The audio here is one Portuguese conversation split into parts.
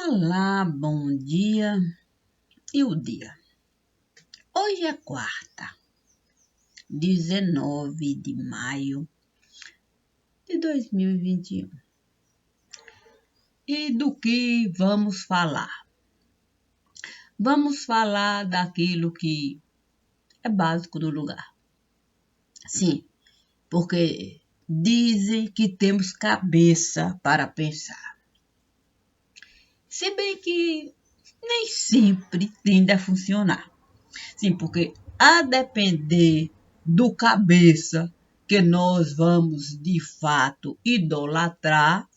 Olá, bom dia e o dia. Hoje é quarta, 19 de maio de 2021. E do que vamos falar? Vamos falar daquilo que é básico do lugar. Sim, porque dizem que temos cabeça para pensar. Se bem que nem sempre tende a funcionar. Sim, porque a depender do cabeça que nós vamos de fato idolatrar,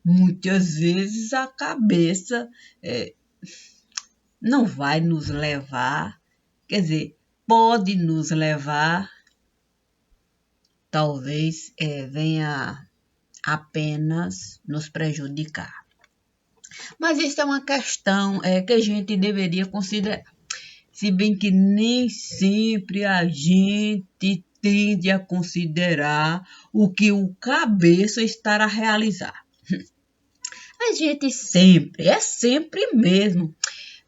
muitas vezes a cabeça não vai nos levar, quer dizer, pode nos levar, talvez venha apenas nos prejudicar. Mas isso é uma questão que a gente deveria considerar. Se bem que nem sempre a gente tende a considerar o que o cabeça estará a realizar. A gente sempre mesmo,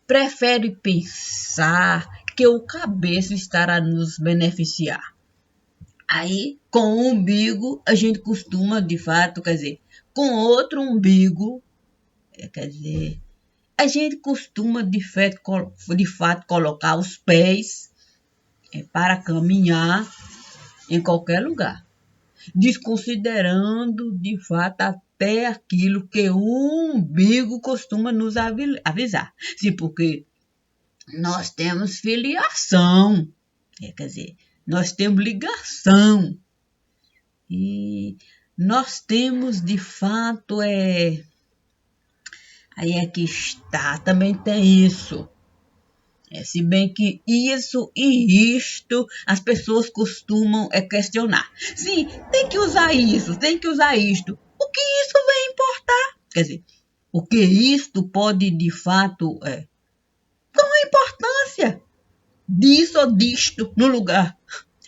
prefere pensar que o cabeça estará a nos beneficiar. Aí, com o umbigo, a gente costuma, de fato, quer dizer, com outro umbigo, quer dizer, a gente costuma, de fato, colocar os pés para caminhar em qualquer lugar, desconsiderando, de fato, até aquilo que o umbigo costuma nos avisar. Sim, porque nós temos filiação, quer dizer, nós temos ligação, e nós temos, de fato, aí é que está, também tem isso. Se bem que isso e isto as pessoas costumam questionar. Sim, tem que usar isso, tem que usar isto. O que isso vai importar? Quer dizer, o que isto pode de fato qual a importância disso ou disto no lugar?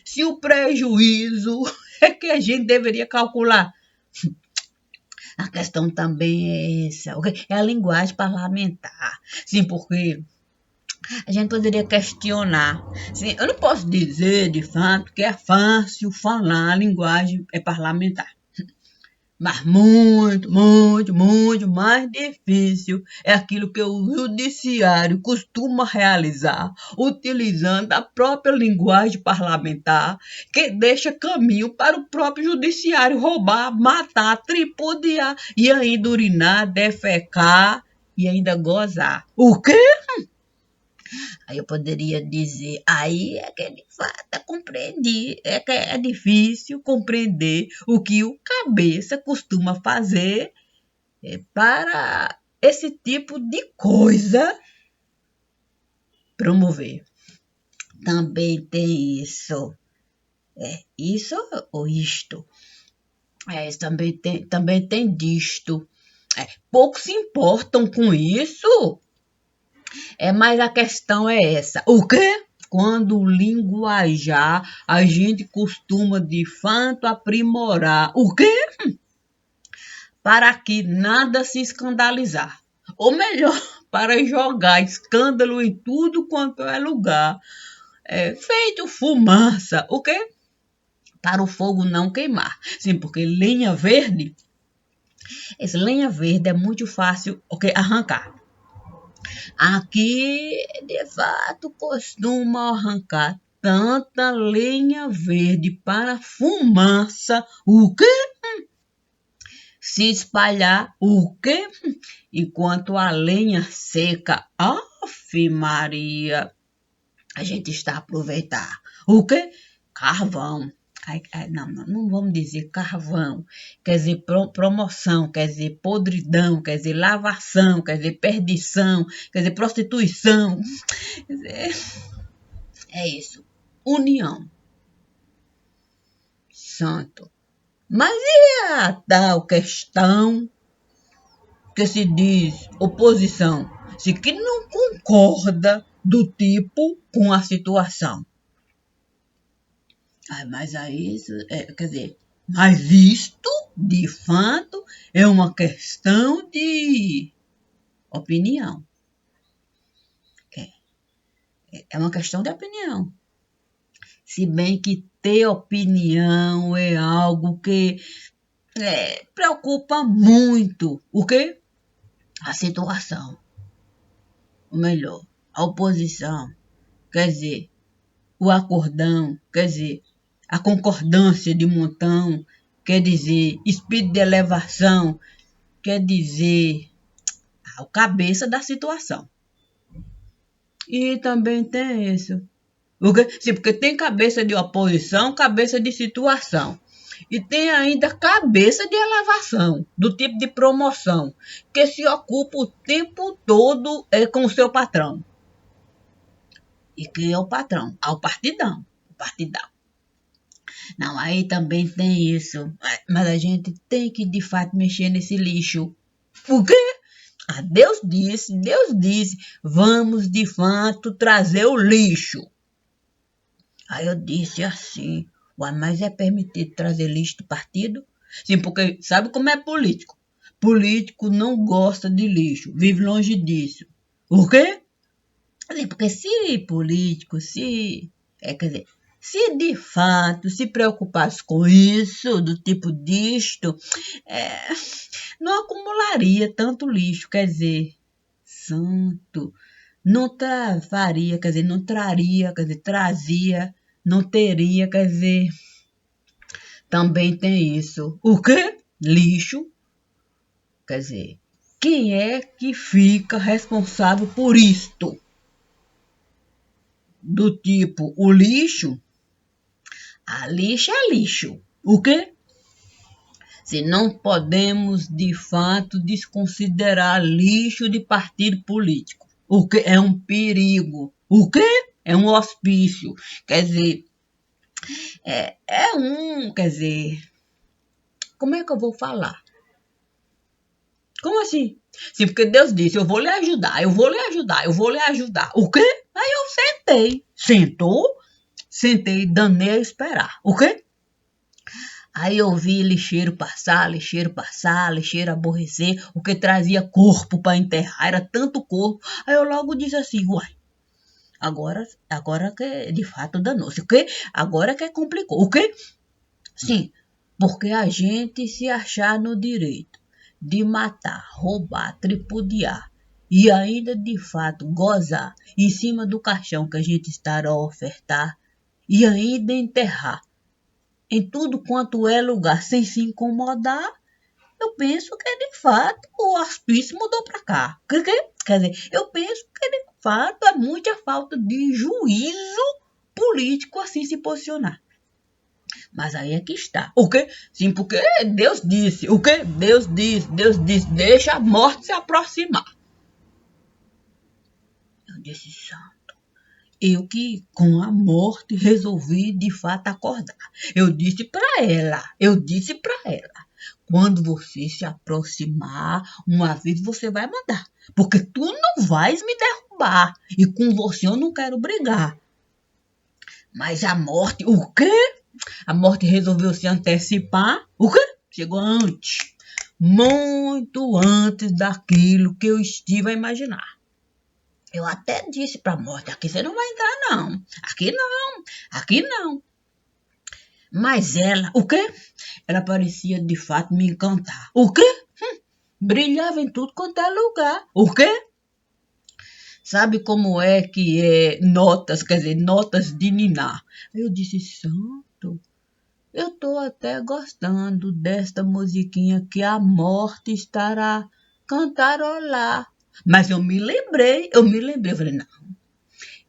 Se o prejuízo é que a gente deveria calcular. A questão também é essa, é a linguagem parlamentar. Sim, porque a gente poderia questionar. Sim, eu não posso dizer, de fato, que é fácil falar a linguagem parlamentar. Mas muito mais difícil é aquilo que o judiciário costuma realizar, utilizando a própria linguagem parlamentar, que deixa caminho para o próprio judiciário roubar, matar, tripudiar e ainda urinar, defecar e ainda gozar. O quê? Aí eu poderia dizer, aí é que de fato compreendi, é que é difícil compreender o que o cabeça costuma fazer para esse tipo de coisa promover. Também tem isso. Isso ou isto? Também tem disto. Poucos se importam com isso. Mas a questão é essa. O quê? Quando linguajar, a gente costuma de fato aprimorar. O quê? Para que nada se escandalizar. Ou melhor, para jogar escândalo em tudo quanto é lugar. Feito fumaça. O quê? Para o fogo não queimar. Sim, porque lenha verde, essa lenha verde é muito fácil arrancar. Aqui, de fato, costuma arrancar tanta lenha verde para fumaça, o quê? Se espalhar, o quê? Enquanto a lenha seca, Ave Maria, a gente está a aproveitar. O quê? Carvão. Não vamos dizer carvão, quer dizer promoção, quer dizer podridão, quer dizer lavação, quer dizer perdição, quer dizer prostituição. Quer dizer, é isso. União. Santo. Mas e a tal questão que se diz oposição? Se que não concorda do tipo com a situação. Mas aí, quer dizer, mas isto, de fato, é uma questão de Opinião. É uma questão de opinião. Se bem que ter opinião é algo que preocupa muito. O quê? A situação. Ou melhor, a oposição. Quer dizer, o acordão. Quer dizer, a concordância de montão. Quer dizer, espírito de elevação. Quer dizer, o cabeça da situação. E também tem isso. Sim, porque tem cabeça de oposição, cabeça de situação. E tem ainda cabeça de elevação, do tipo de promoção, que se ocupa o tempo todo com o seu patrão. E quem é o patrão? O partidão. O partidão. Não, aí também tem isso. Mas a gente tem que, de fato, mexer nesse lixo. Por quê? Deus disse, vamos, de fato, trazer o lixo. Aí eu disse assim, mas é permitido trazer lixo do partido? Sim, porque sabe como é político? Político não gosta de lixo, vive longe disso. O quê? Assim, porque se político, quer dizer, se de fato se preocupasse com isso, do tipo disto, não acumularia tanto lixo, quer dizer, santo, não faria, quer dizer, não traria, quer dizer, trazia, não teria, quer dizer, também tem isso. O quê? Lixo. Quer dizer, quem é que fica responsável por isto? Do tipo, o lixo, a lixo é lixo. O quê? Se não podemos, de fato, desconsiderar lixo de partido político. O que é um perigo. O quê? É um hospício. Quer dizer, quer dizer, como é que eu vou falar? Como assim? Sim, porque Deus disse, eu vou lhe ajudar, eu vou lhe ajudar, eu vou lhe ajudar. O quê? Aí eu sentei. Sentei, danei a esperar. O quê? Aí eu vi lixeiro passar, lixeiro aborrecer, o que trazia corpo para enterrar, era tanto corpo. Aí eu logo disse assim, uai, agora que de fato danou-se. O quê? Agora que complicou. O quê? Sim, porque a gente se achar no direito de matar, roubar, tripudiar e ainda de fato gozar em cima do caixão que a gente está a ofertar e ainda enterrar em tudo quanto é lugar sem se incomodar, eu penso que de fato o hospício mudou para cá. Quer dizer, eu penso que de fato é muita falta de juízo político assim se posicionar. Mas aí é que está. O quê? Sim, porque Deus disse. O quê? Deus disse, deixa a morte se aproximar. Eu disse, santo. Eu que com a morte resolvi de fato acordar. Eu disse para ela, quando você se aproximar, uma vez você vai mandar. Porque tu não vais me derrubar. E com você eu não quero brigar. Mas a morte, o quê? A morte resolveu se antecipar. O quê? Chegou antes. Muito antes daquilo que eu estive a imaginar. Eu até disse para a morte, aqui você não vai entrar não. Aqui não. Mas ela, o quê? Ela parecia de fato me encantar. O quê? Brilhava em tudo quanto é lugar. O quê? Sabe como é que é notas, quer dizer, notas de ninar? Eu disse, santo, eu estou até gostando desta musiquinha que a morte estará cantarolar. Mas eu me lembrei, eu falei, não.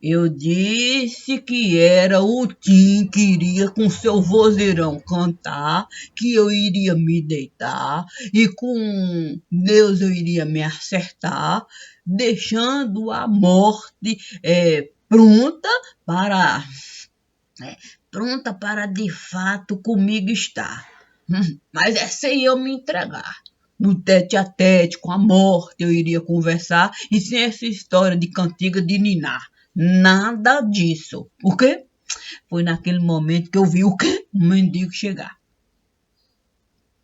Eu disse que era o Tim que iria com seu vozeirão cantar, que eu iria me deitar e com Deus eu iria me acertar, deixando a morte pronta para de fato comigo estar. Mas é sem eu me entregar. No tete a tete com a morte eu iria conversar e sem essa história de cantiga de ninar. Nada disso. O quê? Foi naquele momento que eu vi o quê? Um mendigo chegar.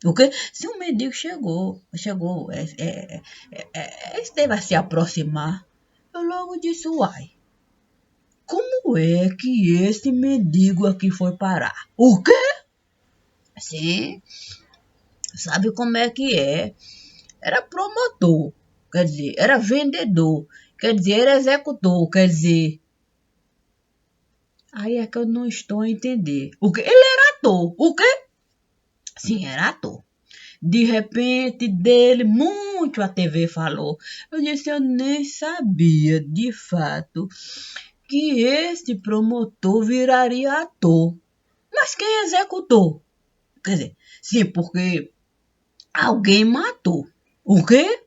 O quê? Se um mendigo este vai se aproximar, eu logo disse, uai, como é que esse mendigo aqui foi parar? O quê? Sim, sabe como é que é? Era promotor, quer dizer, era vendedor, quer dizer, era executor, quer dizer. Aí é que eu não estou a entender. O quê? Ele era ator. O quê? Sim, era ator. De repente, dele, muito a TV falou. Eu disse, eu nem sabia, de fato, que este promotor viraria ator. Mas quem executou? Quer dizer, sim, porque alguém matou. O quê?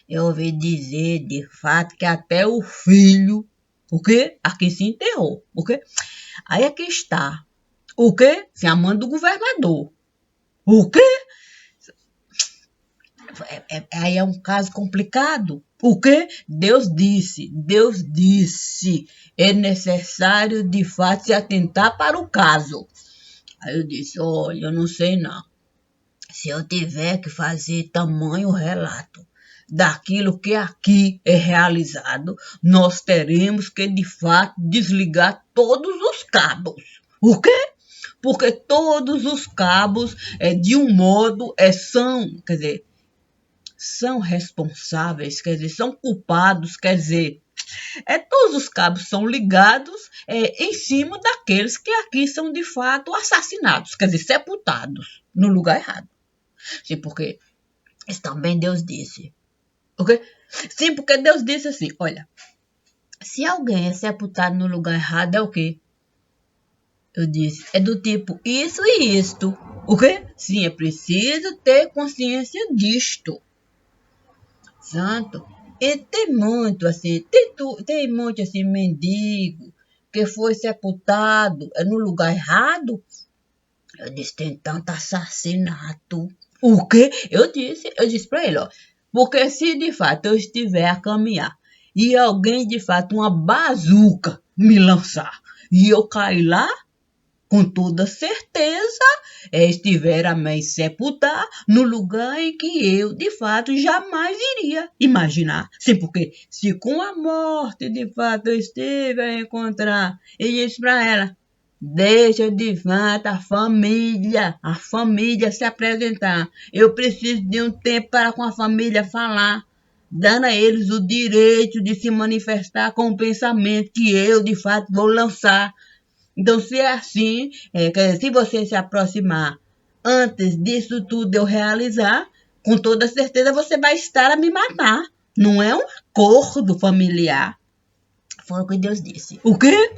Eu ouvi dizer, de fato, que até o filho, o quê? Aqui se enterrou. O quê? Aí aqui está. O quê? Se amando do governador. O quê? Aí é um caso complicado. O quê? Deus disse, é necessário de fato se atentar para o caso. Aí eu disse, olha, eu não sei não. Se eu tiver que fazer tamanho relato daquilo que aqui é realizado, nós teremos que de fato desligar todos os cabos. O quê? Porque todos os cabos, de um modo, são, quer dizer, são responsáveis, quer dizer, são culpados, quer dizer, todos os cabos são ligados em cima daqueles que aqui são de fato assassinados, quer dizer, sepultados no lugar errado. Sim, porque isso também Deus disse. Ok? Sim, porque Deus disse assim, olha, se alguém é sepultado no lugar errado, é o quê? Eu disse, é do tipo isso e isto. O quê? Sim, é preciso ter consciência disto. Santo. E tem muito assim, tem muito assim, mendigo que foi sepultado no lugar errado. Eu disse, tem tanto assassinato. O quê? Eu disse pra ele, ó, porque se de fato eu estiver a caminhar e alguém de fato, uma bazuca me lançar e eu cair lá, com toda certeza, estiver a me sepultar no lugar em que eu, de fato, jamais iria imaginar. Sim, porque se com a morte, de fato, eu estiver a encontrar, eu disse para ela, deixa de fato a família se apresentar. Eu preciso de um tempo para com a família falar, dando a eles o direito de se manifestar com o pensamento que eu, de fato, vou lançar. Então, se é assim, se você se aproximar antes disso tudo eu realizar, com toda certeza você vai estar a me matar. Não é um acordo familiar. Foi o que Deus disse. O quê?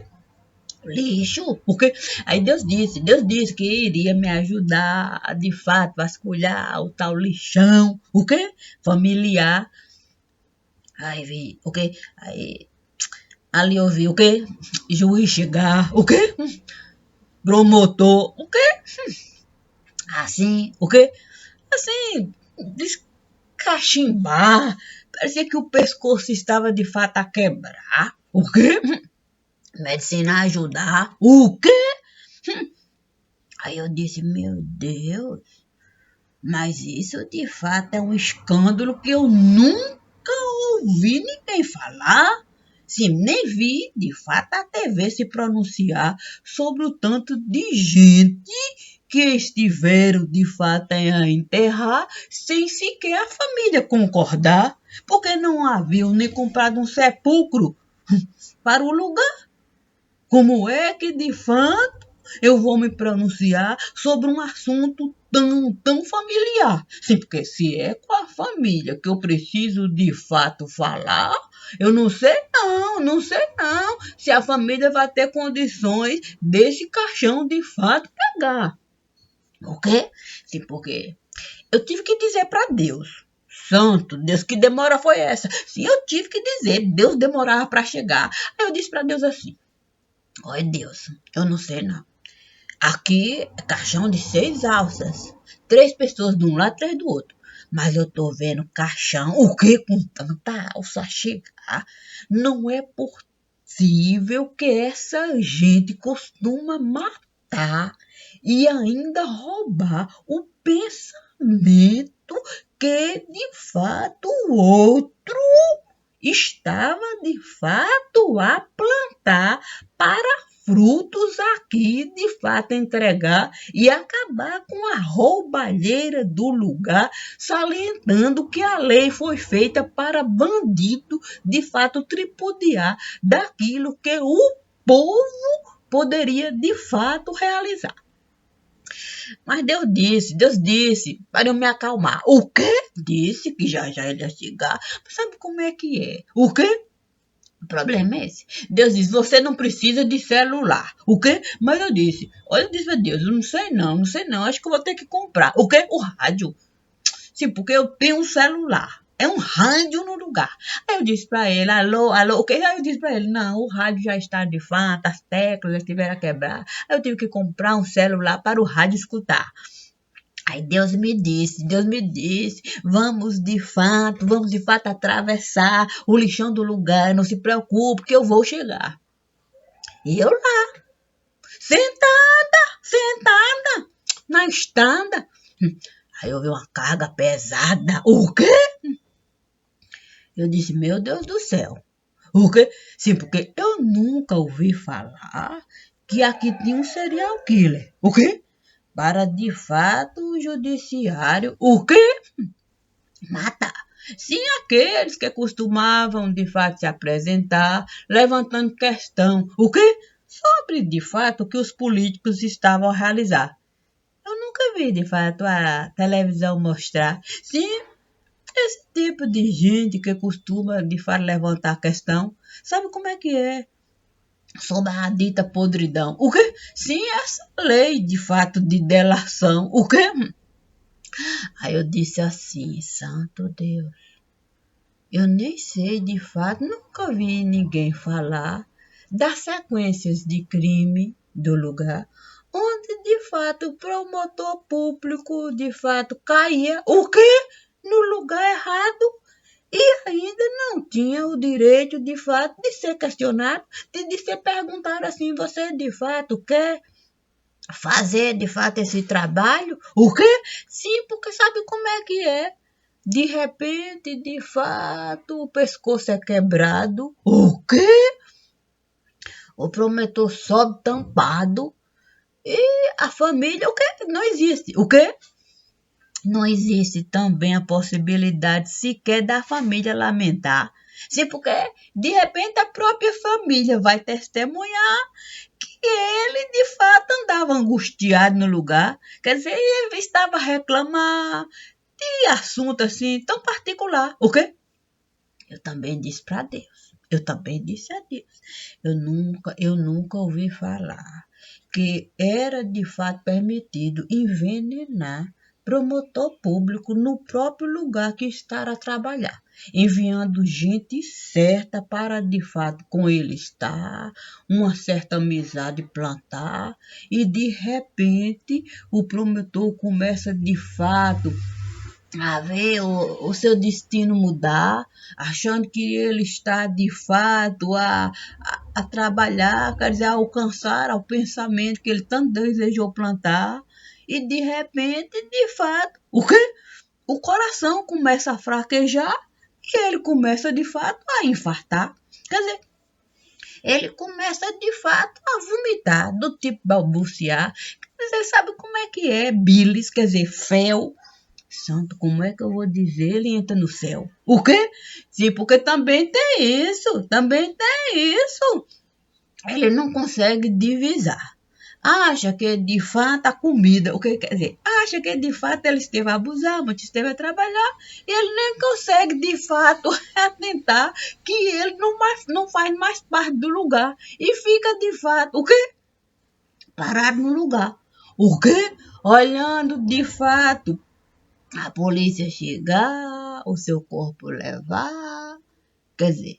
Lixo? O quê? Aí Deus disse que iria me ajudar a, de fato, vasculhar o tal lixão. O quê? Familiar. Aí vi, o quê? Aí, ali eu vi, o quê? Juiz chegar, o quê? Promotor, o quê? Assim, o quê? Assim, descachimbar. Parecia que o pescoço estava de fato a quebrar. O quê? Medicina a ajudar. O quê? Aí eu disse, meu Deus, mas isso de fato é um escândalo que eu nunca ouvi ninguém falar. Sim, nem vi de fato a TV se pronunciar sobre o tanto de gente que estiveram de fato a enterrar sem sequer a família concordar, porque não haviam nem comprado um sepulcro para o lugar. Como é que de fato eu vou me pronunciar sobre um assunto tão familiar? Sim, porque se é com a família que eu preciso de fato falar, eu não sei não, se a família vai ter condições desse caixão de fato pegar. O quê? Sim, porque eu tive que dizer para Deus. Santo Deus, que demora foi essa? Sim, eu tive que dizer, Deus demorava para chegar. Aí eu disse para Deus assim, olha Deus, eu não sei não. Aqui é caixão de 6 alças. 3 pessoas de um lado, 3 do outro. Mas eu tô vendo caixão, o que com tanta alça chegar? Não é possível que essa gente costuma matar. plantar e ainda roubar o pensamento que, de fato, o outro estava, de fato, a plantar para frutos aqui, de fato, entregar e acabar com a roubalheira do lugar, salientando que a lei foi feita para bandido, de fato, tripudiar daquilo que o povo poderia, de fato, realizar. Mas Deus disse, para eu me acalmar. O quê? Disse que já ele ia chegar. Sabe como é que é? O quê? O problema é esse. Deus diz, você não precisa de celular. O quê? Mas eu disse, olha, eu disse a Deus, eu não sei não, acho que eu vou ter que comprar. O quê? O rádio. Sim, porque eu tenho um celular. É um rádio no lugar. Aí eu disse para ele, alô, o quê? Aí eu disse para ele, não, o rádio já está de fato, as teclas já estiveram a quebrar. Aí eu tive que comprar um celular para o rádio escutar. Aí Deus me disse, vamos de fato atravessar o lixão do lugar, não se preocupe que eu vou chegar. E eu lá, sentada, na estrada. Aí eu vi uma carga pesada. O quê? Eu disse, meu Deus do céu. O quê? Sim, porque eu nunca ouvi falar que aqui tinha um serial killer. O quê? Para, de fato, o judiciário, o quê? Matar. Sim, aqueles que costumavam, de fato, se apresentar, levantando questão, o quê? Sobre, de fato, o que os políticos estavam a realizar. Eu nunca vi, de fato, a televisão mostrar. Sim, esse tipo de gente que costuma, de fato, levantar a questão, sabe como é que é? Sobre a dita podridão. O quê? Sim, essa lei, de fato, de delação. O quê? Aí eu disse assim, santo Deus, eu nem sei, de fato, nunca vi ninguém falar das sequências de crime do lugar, onde, de fato, o promotor público, de fato, caía, o quê? No lugar errado. E ainda não tinha o direito, de fato, de ser questionado, de ser perguntado assim, você, de fato, quer fazer, de fato, esse trabalho? O quê? Sim, porque sabe como é que é? De repente, de fato, o pescoço é quebrado. O quê? O promotor sobe tampado e a família, o quê? Não existe. O quê? Não existe também a possibilidade sequer da família lamentar. Sim, porque de repente a própria família vai testemunhar que ele de fato andava angustiado no lugar. Quer dizer, ele estava a reclamar de assunto assim tão particular. O quê? Eu também disse para Deus. Eu também disse a Deus. Eu nunca ouvi falar que era de fato permitido envenenar promotor público no próprio lugar que está a trabalhar, enviando gente certa para de fato com ele estar, uma certa amizade plantar, e de repente o promotor começa de fato a ver o seu destino mudar, achando que ele está de fato a trabalhar, quer dizer, a alcançar ao pensamento que ele tanto desejou plantar, e de repente, de fato, o quê? O coração começa a fraquejar e ele começa de fato a infartar. Quer dizer, ele começa de fato a vomitar, do tipo balbuciar. Quer dizer, sabe como é que é? Bilis, quer dizer, fel. Santo, como é que eu vou dizer? Ele entra no céu. O quê? Sim, porque também tem isso. Ele não consegue divisar. Acha que de fato a comida, o que quer dizer? Acha que de fato ele esteve a abusar, mas esteve a trabalhar, e ele nem consegue de fato atentar que ele não faz mais parte do lugar. E fica de fato, o quê? Parado no lugar. O quê? Olhando de fato a polícia chegar, o seu corpo levar, quer dizer,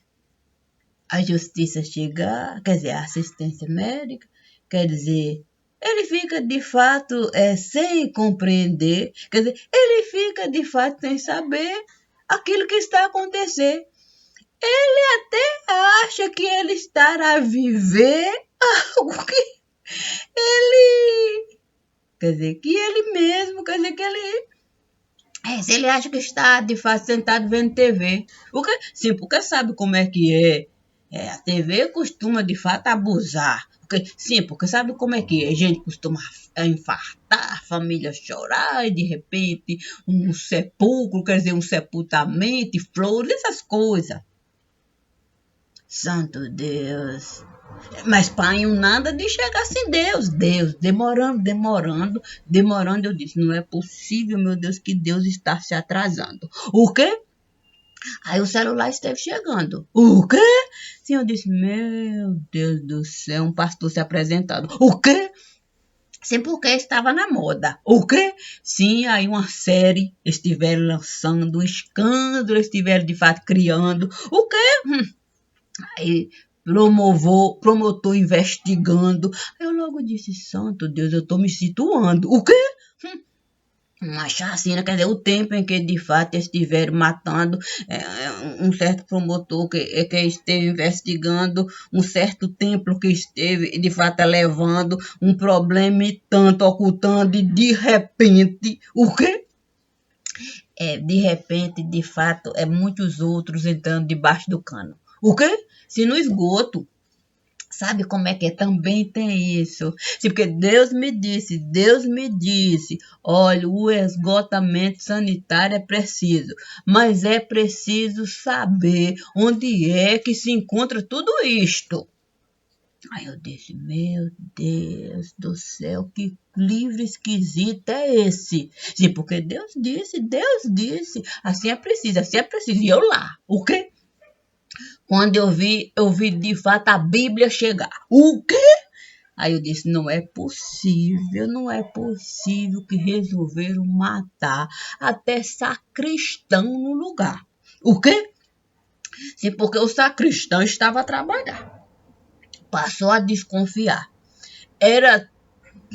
a justiça chegar, quer dizer, a assistência médica, quer dizer, ele fica de fato sem compreender, quer dizer, ele fica de fato sem saber aquilo que está acontecendo. Ele até acha que ele está a viver algo que ele, quer dizer, que ele mesmo, quer dizer, que ele, se ele acha que está, de fato, sentado vendo TV. Porque, sim, porque sabe como é que é. A TV costuma, de fato, abusar. Porque, sim, porque sabe como é que é. A gente costuma infartar, a família chorar, e de repente um sepulcro, quer dizer, um sepultamento, flores, essas coisas. Santo Deus. Mas pai, nada de chegar assim, Deus, demorando. Eu disse, não é possível, meu Deus, que Deus está se atrasando. O quê? Aí o celular esteve chegando. O quê? Sim, eu disse, meu Deus do céu, um pastor se apresentando. O quê? Sim, porque estava na moda. O quê? Sim, aí uma série estiveram lançando, um escândalo estiveram de fato criando. O quê? Aí promotor investigando. Aí eu logo disse, santo Deus, eu estou me situando. O quê? Uma chacina, quer dizer, o tempo em que de fato estiveram matando um certo promotor que esteve investigando, um certo templo que esteve de fato levando um problema e tanto ocultando, e de repente, o quê? De repente, de fato, muitos outros entrando debaixo do cano. O quê? Se no esgoto. Sabe como é que é? Também tem isso. Sim, porque Deus me disse, olha, o esgotamento sanitário é preciso, mas é preciso saber onde é que se encontra tudo isto. Aí eu disse, meu Deus do céu, que livro esquisito é esse? Sim, porque Deus disse, assim é preciso, e eu lá, o quê? Quando eu vi de fato a Bíblia chegar. O quê? Aí eu disse, não é possível que resolveram matar até sacristão no lugar. O quê? Sim, porque o sacristão estava a trabalhar. Passou a desconfiar. Era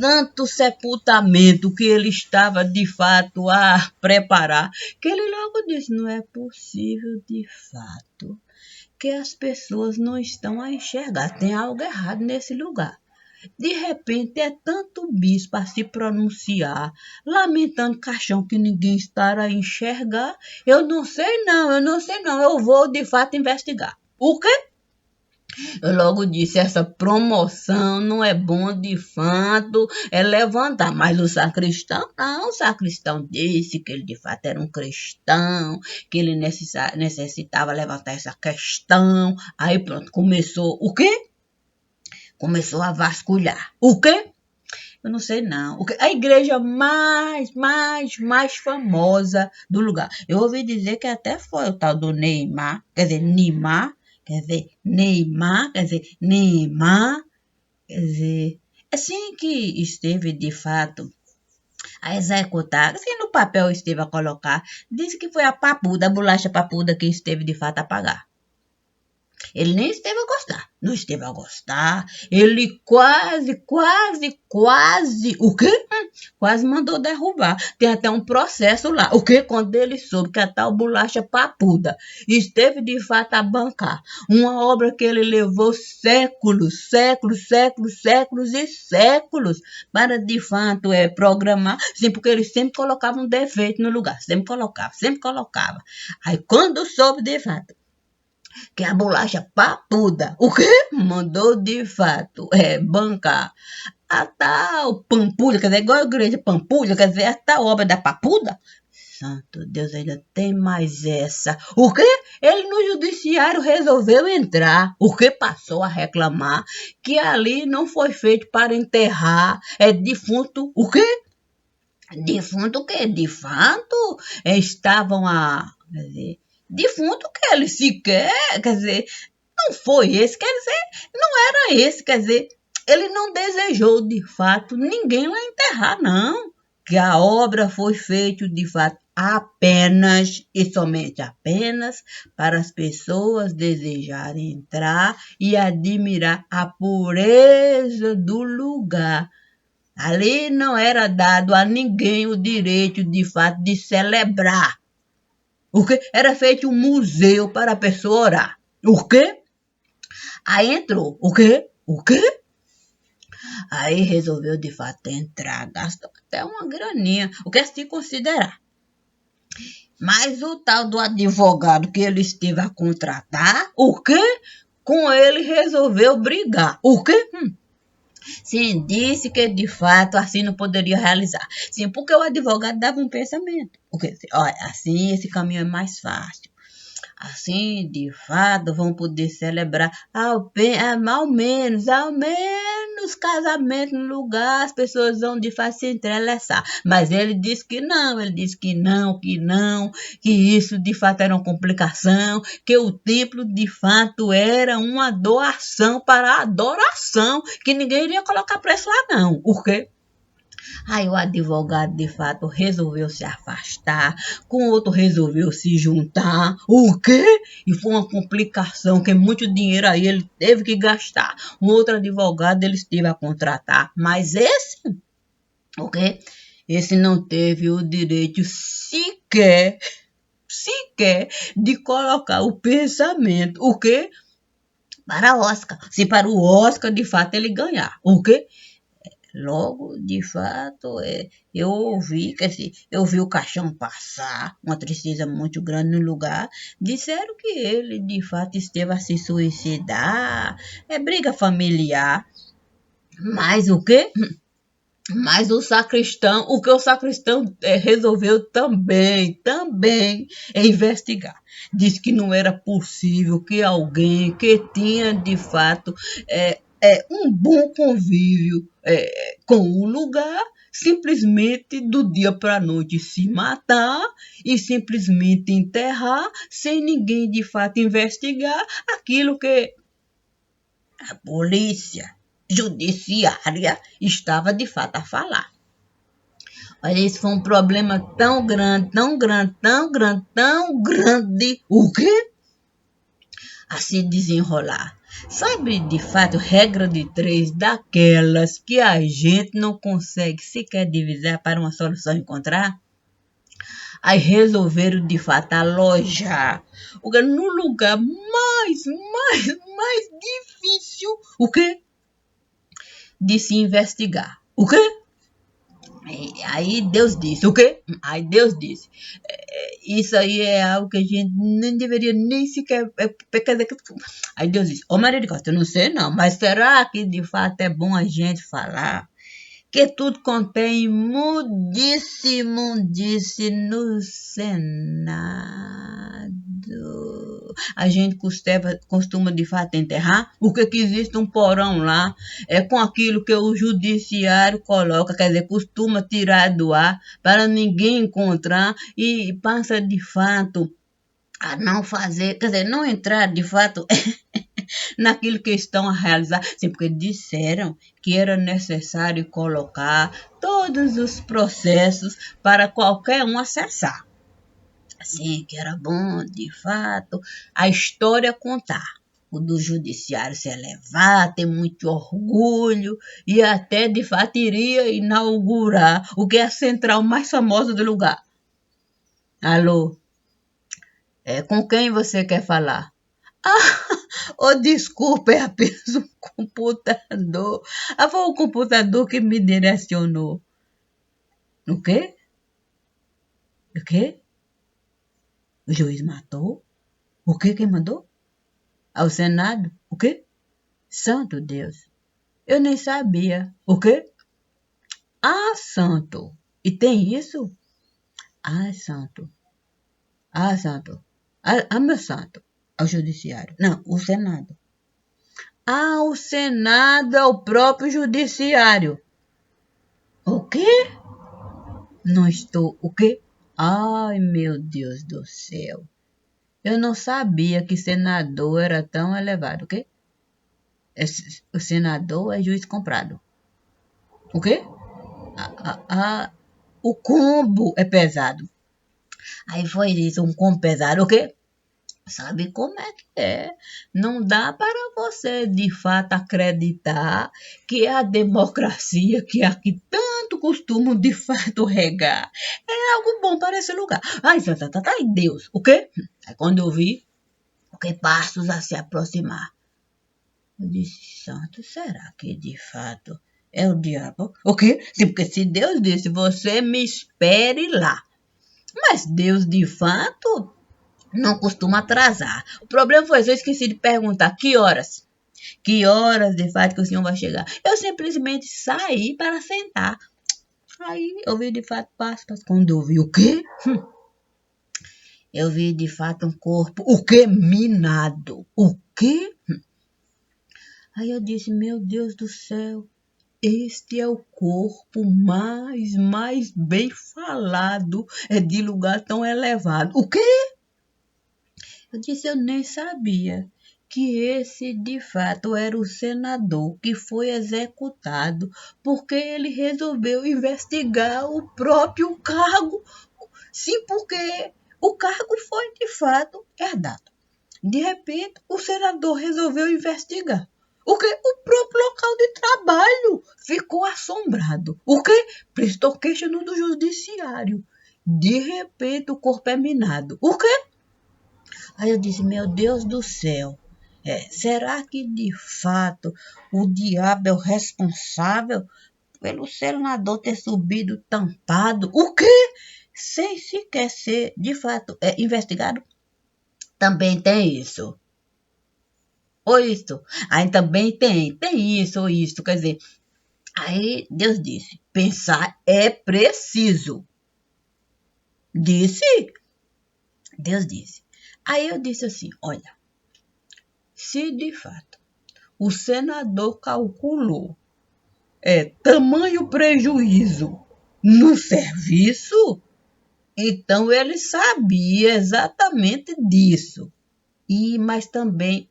tanto sepultamento que ele estava de fato a preparar, que ele logo disse, não é possível de fato que as pessoas não estão a enxergar. Tem algo errado nesse lugar. De repente, é tanto bispo a se pronunciar, lamentando caixão que ninguém está a enxergar. Eu não sei não, eu vou de fato investigar. O quê? Eu logo disse, essa promoção não é bom de fato, é levantar. Mas o sacristão, não, o sacristão disse que ele de fato era um cristão, que ele necessitava levantar essa questão. Aí pronto, começou o quê? Começou a vasculhar. O quê? Eu não sei não. A igreja mais famosa do lugar. Eu ouvi dizer que até foi o tal do Neymar, quer dizer, assim que esteve de fato a executar, assim no papel esteve a colocar, disse que foi a bolacha papuda que esteve de fato a pagar. Ele nem esteve a gostar, não esteve a gostar, ele quase, o quê? Quase mandou derrubar. Tem até um processo lá. O quê? Quando ele soube que a tal bolacha papuda esteve de fato a bancar uma obra que ele levou séculos para de fato programar, sim, porque ele sempre colocava um defeito no lugar, sempre colocava. Aí quando soube de fato que a bolacha papuda, o quê? Mandou de fato bancar a tal Pampulha, quer dizer, igual a igreja Pampulha, quer dizer, a tal obra da papuda. Santo Deus, ainda tem mais essa. O quê? Ele no judiciário resolveu entrar. O que passou a reclamar que ali não foi feito para enterrar defunto. O quê? Defunto o quê? De fato, estavam quer dizer, defunto que ele sequer, quer dizer, não foi esse, quer dizer, não era esse, quer dizer, ele não desejou de fato ninguém lá enterrar, não. Que a obra foi feita de fato apenas e somente apenas para as pessoas desejarem entrar e admirar a pureza do lugar. Ali não era dado a ninguém o direito de fato de celebrar. O quê? Era feito um museu para a pessoa orar. O quê? Aí entrou. O quê? Aí resolveu de fato entrar, gastou até uma graninha, o que é se considerar. Mas o tal do advogado que ele esteve a contratar, o quê? Com ele resolveu brigar. O quê? Sim, disse que de fato assim não poderia realizar. Sim, porque o advogado dava um pensamento. Porque, olha, assim esse caminho é mais fácil. Assim, de fato, vão poder celebrar ao menos casamento no lugar, as pessoas vão de fato se entrelaçar. Mas ele disse que não, que isso de fato era uma complicação, que o templo de fato era uma doação para a adoração, que ninguém iria colocar preço lá não. Por quê? Aí o advogado, de fato, resolveu se afastar, com o outro resolveu se juntar. O quê? E foi uma complicação, que muito dinheiro aí ele teve que gastar. Um outro advogado ele esteve a contratar, mas o quê? Esse não teve o direito sequer, de colocar o pensamento, o quê? Para o Oscar. Se para o Oscar, de fato, ele ganhar. O quê? Logo, de fato, eu vi o caixão passar, uma tristeza muito grande no lugar. Disseram que ele, de fato, esteve a se suicidar. É briga familiar. Mas o quê? Mas o que o sacristão resolveu também investigar. Disse que não era possível que alguém que tinha de fato um bom convívio com o lugar, simplesmente do dia para a noite se matar e simplesmente enterrar sem ninguém de fato investigar aquilo que a polícia judiciária estava de fato a falar. Olha, esse foi um problema tão grande, o quê? A se desenrolar. Sabe, de fato, regra de 3 daquelas que a gente não consegue sequer divisar para uma solução encontrar? Aí resolveram, de fato, alojar no lugar mais difícil, o quê? De se investigar. O quê? Aí Deus disse, o quê? Aí Deus disse, isso aí é algo que a gente nem deveria nem sequer... Aí Deus disse, Maria de Costa, eu não sei não, mas será que de fato é bom a gente falar que tudo contém disse no Senado? A gente costuma de fato enterrar, porque que existe um porão lá, com aquilo que o judiciário coloca, quer dizer, costuma tirar do ar para ninguém encontrar e passa de fato a não fazer, quer dizer, não entrar de fato naquilo que estão a realizar, sim, porque disseram que era necessário colocar todos os processos para qualquer um acessar. Assim, que era bom, de fato, a história contar. O do judiciário se elevar, ter muito orgulho e até, de fato, iria inaugurar o que é a central mais famosa do lugar. Alô? Com quem você quer falar? Desculpa, é apenas um computador. Foi o computador que me direcionou. O quê? O quê? O juiz matou? O quê? Quem mandou? Ao Senado? O quê? Santo Deus. Eu nem sabia. O quê? Santo. E tem isso? Santo. Santo. Meu santo. Ao judiciário. Não, o Senado. O Senado é o próprio judiciário. O quê? Não estou... O quê? Ai, meu Deus do céu. Eu não sabia que senador era tão elevado. O quê? O senador é juiz comprado. O quê? O combo é pesado. Aí foi isso, um combo pesado. O quê? Sabe como é que é? Não dá para você, de fato, acreditar que a democracia que aqui tanto costumam, de fato, regar é algo bom para esse lugar. Ai, Deus. O quê? Aí quando eu vi, passos a se aproximar. Eu disse, santo, será que, de fato, É o diabo. O quê? Sim, porque se Deus disse, você me espere lá. Mas Deus, de fato, não costuma atrasar. O problema foi que eu esqueci de perguntar que horas. Que horas, de fato, que o senhor vai chegar? Eu simplesmente saí para sentar. Aí eu vi, de fato, passo. Quando eu vi o quê? Eu vi, de fato, um corpo. O quê? Minado. O quê? Aí eu disse, meu Deus do céu. Este é o corpo mais bem falado de lugar tão elevado. O quê? Eu disse, eu nem sabia que esse de fato era o senador que foi executado porque ele resolveu investigar o próprio cargo. Sim, porque o cargo foi de fato herdado. De repente, o senador resolveu investigar. O que? O próprio local de trabalho ficou assombrado. O que? Prestou queixa no do judiciário. De repente, o corpo é minado. O quê? Aí eu disse, meu Deus do céu, será que de fato o diabo é o responsável pelo senador ter subido tampado? O quê? Sem sequer ser de fato investigado? Também tem isso. Ou isso. Aí também tem isso ou isso. Quer dizer, aí Deus disse, pensar é preciso. Disse? Deus disse. Aí eu disse assim, olha, se de fato o senador calculou tamanho prejuízo no serviço, então ele sabia exatamente disso. Mas também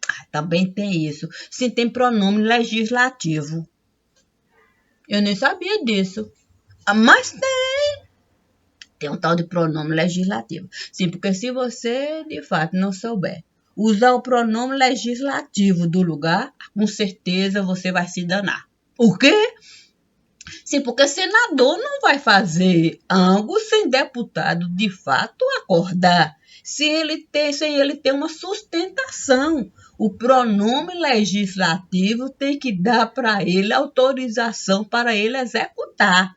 tem isso. Se tem pronome legislativo. Eu nem sabia disso. Mas tem um tal de pronome legislativo. Sim, porque se você, de fato, não souber usar o pronome legislativo do lugar, com certeza você vai se danar. O quê? Sim, porque senador não vai fazer algo sem deputado, de fato, acordar. Sem ele ter uma sustentação. O pronome legislativo tem que dar para ele autorização para ele executar.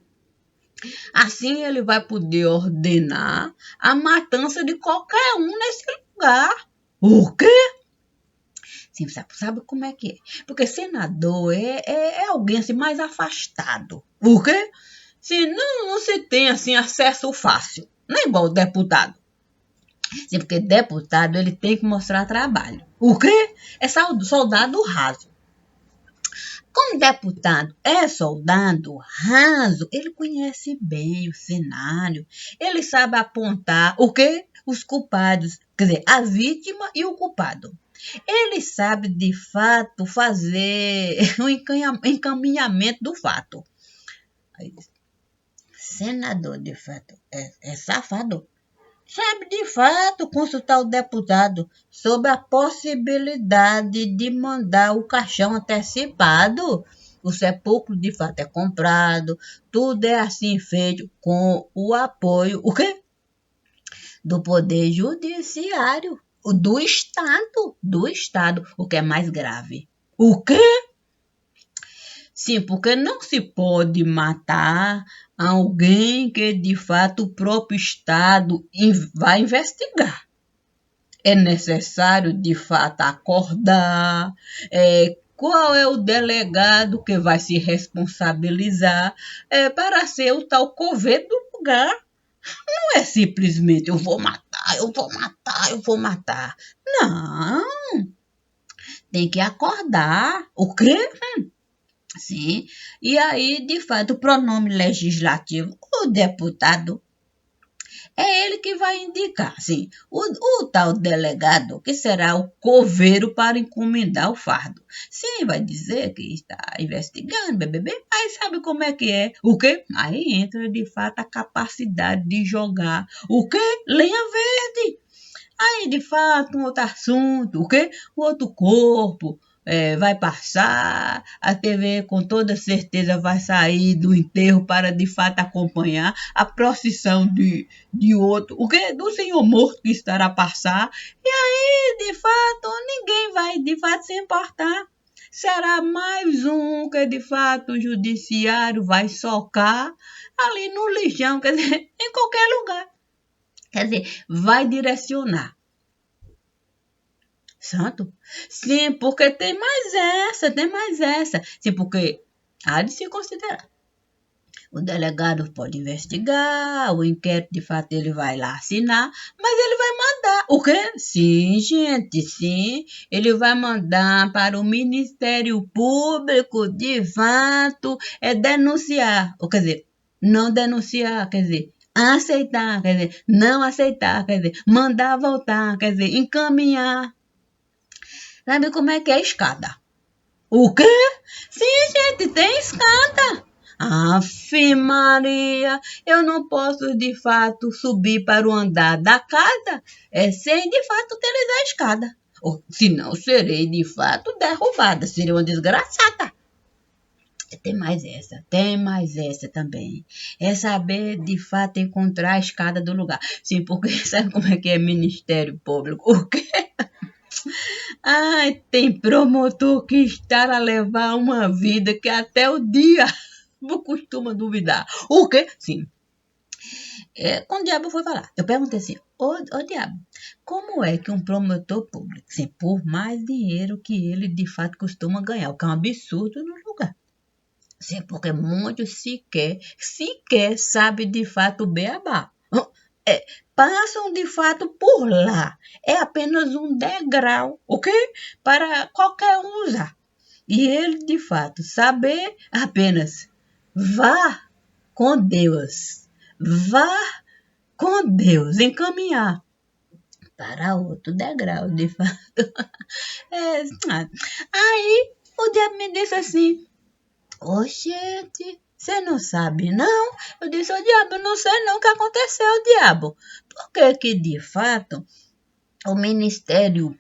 Assim ele vai poder ordenar a matança de qualquer um nesse lugar. O quê? Sim, sabe como é que é? Porque senador é alguém assim mais afastado. O quê? Se não se tem assim acesso fácil. Não é igual deputado. Sim, porque deputado ele tem que mostrar trabalho. O quê? É soldado raso. Como deputado é soldado raso, ele conhece bem o cenário, ele sabe apontar o quê? Os culpados, quer dizer, a vítima e o culpado. Ele sabe, de fato, fazer o encaminhamento do fato. Senador, de fato, é safado. Sabe, de fato, consultar o deputado sobre a possibilidade de mandar o caixão antecipado. O sepulcro, de fato, é comprado. Tudo é assim feito com o apoio, o quê? Do Poder Judiciário, do Estado, o que é mais grave. O quê? Sim, porque não se pode matar alguém que, de fato, o próprio Estado vai investigar. É necessário, de fato, acordar qual é o delegado que vai se responsabilizar para ser o tal coveiro do lugar. Não é simplesmente eu vou matar, eu vou matar, eu vou matar. Não, tem que acordar. O quê? Sim. E aí, de fato, o pronome legislativo, o deputado, é ele que vai indicar, sim, o tal delegado, que será o coveiro para encomendar o fardo. Sim, vai dizer que está investigando, BBB, aí sabe como é que é. O quê? Aí entra, de fato, a capacidade de jogar. O quê? Lenha verde. Aí, de fato, um outro assunto, o quê? O outro corpo vai passar, a TV com toda certeza vai sair do enterro para, de fato, acompanhar a procissão de outro, o quê? Do senhor morto que estará a passar. E aí, de fato, ninguém vai, de fato, se importar. será mais um que de fato o judiciário vai socar ali no lixão, quer dizer, em qualquer lugar. Quer dizer, vai direcionar. Santo? Sim, porque tem mais essa. Sim, porque há de se considerar. O delegado pode investigar, o inquérito de fato ele vai lá assinar, mas ele vai mandar. O quê? Sim, gente, sim. Ele vai mandar para o Ministério Público de fato denunciar. Ou quer dizer, não denunciar, quer dizer, aceitar, quer dizer, não aceitar, quer dizer, mandar voltar, quer dizer, encaminhar. Sabe como é que é a escada? O quê? Sim, gente, tem escada. Afe Maria, eu não posso de fato subir para o andar da casa sem de fato utilizar a escada. Ou, senão serei de fato derrubada, seria uma desgraçada. Tem mais essa também. É saber de fato encontrar a escada do lugar. Sim, porque sabe como é que é Ministério Público? O quê? Ai, tem promotor que está a levar uma vida que até o diabo costuma duvidar. O quê? Sim. Quando o diabo foi falar, eu perguntei assim, ô diabo, como é que um promotor público, sim, por mais dinheiro que ele de fato costuma ganhar, o que é um absurdo no lugar. Sim, porque muitos sequer sabe de fato o beabá. Passam de fato por lá. É apenas um degrau, ok? Para qualquer um usar. E ele, de fato, saber apenas vá com Deus. Vá com Deus. Encaminhar para outro degrau, de fato. Aí o diabo me disse assim, gente, você não sabe, não? Eu disse, diabo, eu não sei não o que aconteceu, diabo. Porque que, de fato, o Ministério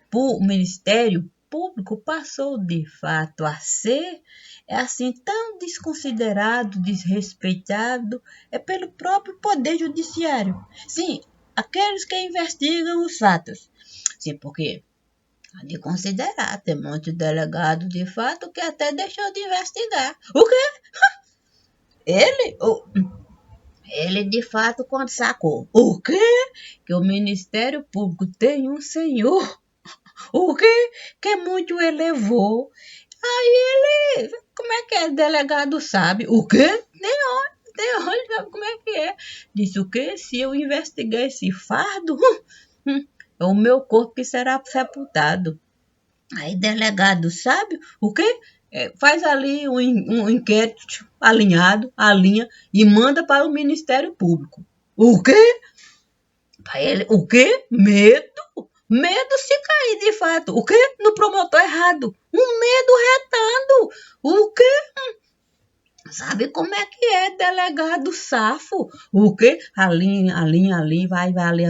Público passou, de fato, a ser assim tão desconsiderado, desrespeitado pelo próprio Poder Judiciário. Sim, aqueles que investigam os fatos. Sim, porque há de considerar, tem muitos delegados, de fato, que até deixou de investigar. O quê? Ele de fato quando sacou. O quê? Que o Ministério Público tem um senhor. O quê? Que muito elevou. Aí ele, como é que é? Delegado sabe. O quê? Nem olha, sabe como é que é? Disse o quê? Se eu investigar esse fardo, é o meu corpo que será sepultado. Aí delegado sabe o quê? Faz ali um inquérito alinha e manda para o Ministério Público. O quê? Para ele, o quê? Medo? Medo se cair de fato. O quê? No promotor errado. Um medo retando. O quê? Sabe como é que é, delegado safo? O quê? Alinha, vai ali,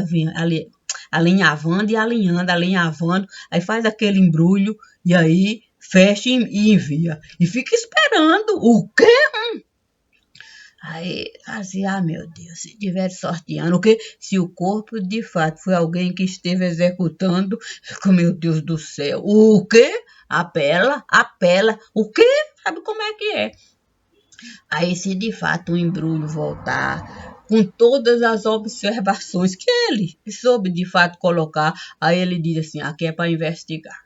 alinhavando e alinhavando. Aí faz aquele embrulho e aí fecha e envia. E fica esperando. O quê? Aí, assim, meu Deus, se tiver sorteando, o quê? Se o corpo de fato foi alguém que esteve executando, meu Deus do céu, o quê? Apela, o quê? Sabe como é que é? Aí, se de fato o embrulho voltar com todas as observações que ele soube de fato colocar, aí ele diz assim, aqui é para investigar.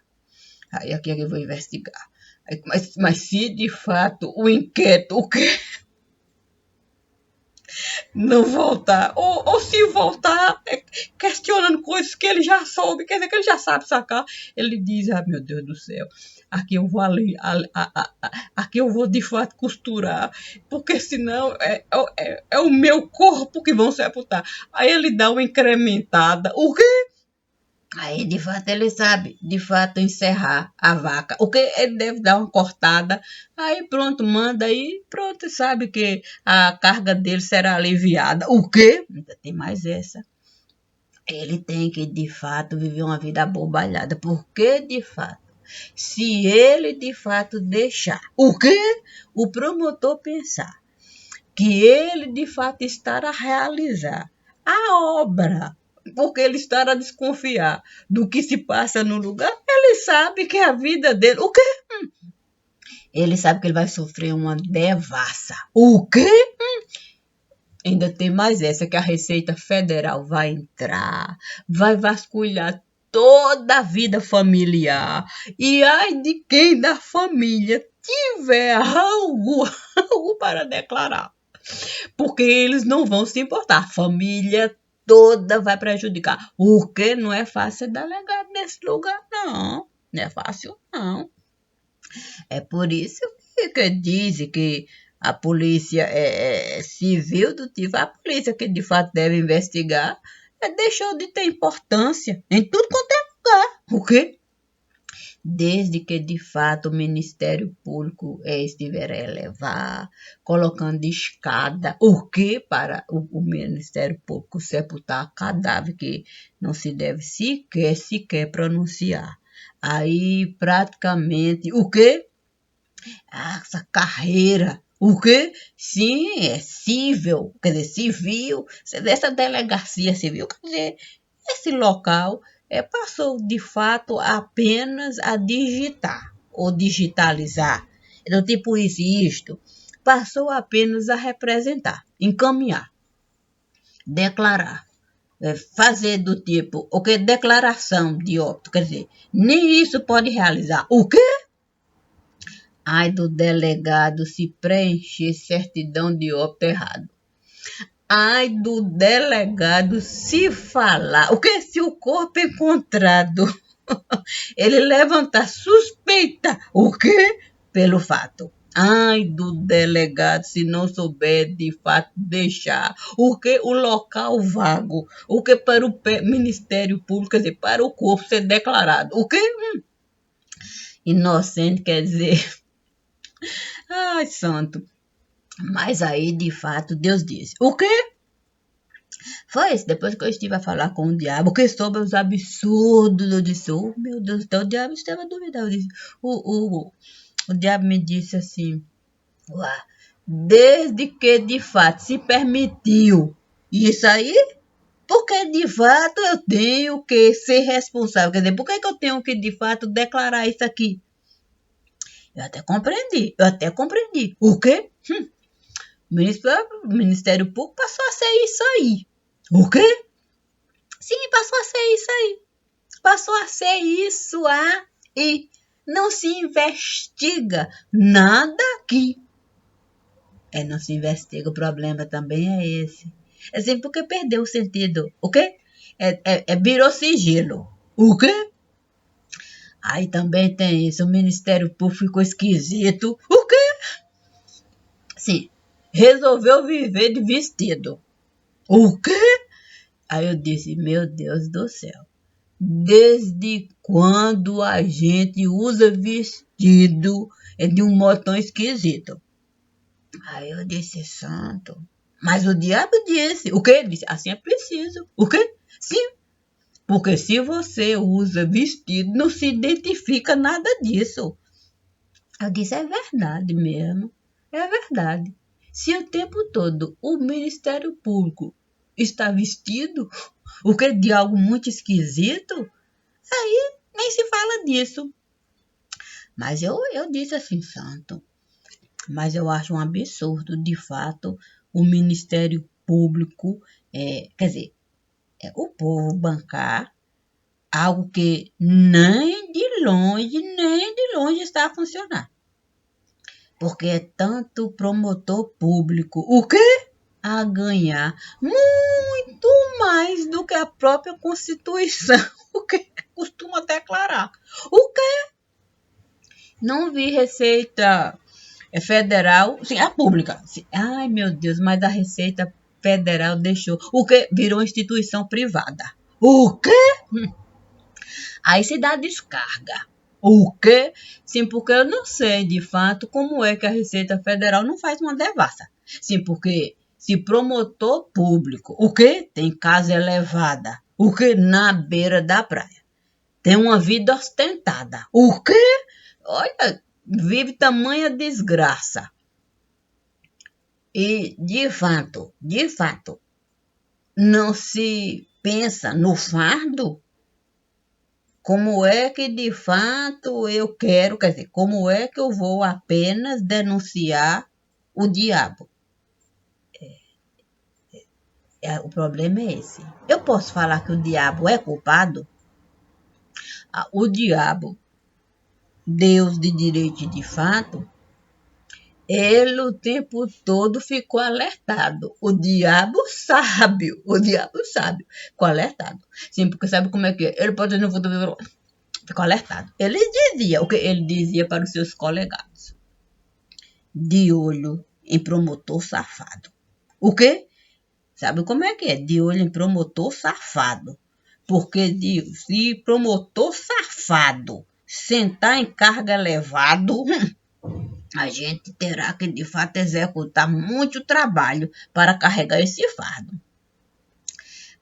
Aí aqui é que eu vou investigar. Aí, mas se de fato o inquérito, o quê? Não voltar. Ou se voltar, questionando coisas que ele já soube, quer dizer que ele já sabe sacar. Ele diz, meu Deus do céu, aqui eu vou aqui eu vou de fato costurar, porque senão é o meu corpo que vão sepultar. Aí ele dá uma incrementada. O quê? Aí, de fato, ele sabe, de fato, encerrar a vaca. O que ele deve dar uma cortada. Aí, pronto, manda aí, pronto, sabe que a carga dele será aliviada. O quê? Ainda tem mais essa. Ele tem que, de fato, viver uma vida abobalhada. Porque, de fato, se ele, de fato, deixar o quê? O promotor pensar que ele, de fato, estará a realizar a obra porque ele está a desconfiar do que se passa no lugar, ele sabe que a vida dele... O quê? ele sabe que ele vai sofrer uma devassa. O quê? Ainda tem mais essa, que a Receita Federal vai entrar, vai vasculhar toda a vida familiar. E ai de quem da família tiver algo para declarar. Porque eles não vão se importar. A família toda vai prejudicar. O que não é fácil ser delegado nesse lugar, não. Não é fácil, não. É por isso que dizem que a polícia é civil do tipo, a polícia que de fato deve investigar, deixou de ter importância em tudo quanto é lugar. O quê? Desde que de fato o Ministério Público estiver a elevar, colocando escada, o que para o Ministério Público sepultar cadáver que não se deve sequer pronunciar. Aí praticamente, o quê? Essa carreira. O quê? Sim, é civil, quer dizer, civil, essa delegacia civil, quer dizer, esse local passou de fato apenas a digitar ou digitalizar. Então, tipo isso e isto, passou apenas a representar, encaminhar, declarar, fazer do tipo, o que? Declaração de óbito, quer dizer, nem isso pode realizar. O quê? Ai do delegado se preencher certidão de óbito errado. Ai do delegado se falar. O que se o corpo encontrado ele levantar suspeita? O quê? Pelo fato. Ai do delegado se não souber de fato deixar. O que? O local vago. O que para o Ministério Público, quer dizer, para o corpo ser declarado. O que? Inocente, quer dizer. Ai, santo. Mas aí, de fato, Deus disse. O quê? Foi isso. Depois que eu estive a falar com o diabo, que sobre os absurdos, eu disse, oh, meu Deus do céu, o diabo estava duvidando. Eu disse, o diabo me disse assim, uá, desde que de fato se permitiu isso aí, porque de fato eu tenho que ser responsável. Quer dizer, por que eu tenho que de fato declarar isso aqui? Eu até compreendi. O quê? O Ministério Público passou a ser isso aí. O quê? Sim, passou a ser isso aí. Passou a ser isso aí. Não se investiga nada aqui. Não se investiga, o problema também é esse. É assim, porque perdeu o sentido. O quê? Virou sigilo. O quê? Aí também tem isso, o Ministério Público ficou esquisito. O quê? Sim, resolveu viver de vestido. O quê? Aí eu disse, meu Deus do céu, desde quando a gente usa vestido de um modo tão esquisito? Aí eu disse, santo. Mas o diabo disse, o quê? Ele disse, assim é preciso. O quê? Sim, porque se você usa vestido, não se identifica nada disso. Eu disse, é verdade mesmo, é verdade. Se o tempo todo o Ministério Público está vestido, o que de algo muito esquisito, aí nem se fala disso. Mas eu disse assim, santo, mas eu acho um absurdo, de fato, o Ministério Público, quer dizer, o povo bancar algo que nem de longe está a funcionar. Porque é tanto promotor público, o quê? A ganhar muito mais do que a própria Constituição, o que costuma declarar. O quê? Não vi Receita Federal, sim, a pública. Sim, ai, meu Deus, mas a Receita Federal deixou. O quê? Virou instituição privada. O quê? Aí se dá descarga. O quê? Sim, porque eu não sei, de fato, como é que a Receita Federal não faz uma devassa. Sim, porque se promotor público, o quê? Tem casa elevada. O quê? Na beira da praia. Tem uma vida ostentada. O quê? Olha, vive tamanha desgraça. E, de fato, não se pensa no fardo como é que de fato eu quero, quer dizer, como é que eu vou apenas denunciar o diabo? O problema é esse. Eu posso falar que o diabo é culpado? O diabo, Deus de direito e de fato, ele o tempo todo ficou alertado. O diabo sabe, ficou alertado. Sim, porque sabe como é que é? Ele pode no futuro ficou alertado. Ele dizia o que ele dizia para os seus colegados. De olho em promotor safado. O quê? Sabe como é que é? De olho em promotor safado. Porque se promotor safado sentar em cargo elevado, a gente terá que, de fato, executar muito trabalho para carregar esse fardo.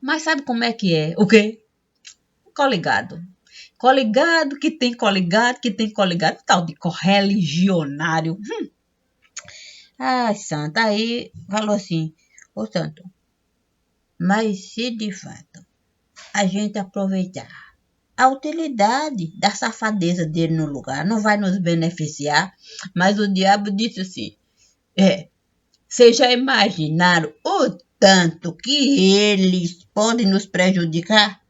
Mas sabe como é que é? O quê? Coligado. Coligado que tem coligado, que tem coligado, tal de correligionário. Ai, santo, aí falou assim, ô santo, mas se de fato a gente aproveitar a utilidade da safadeza dele no lugar, não vai nos beneficiar, mas o diabo disse assim, vocês já imaginaram o tanto que eles podem nos prejudicar?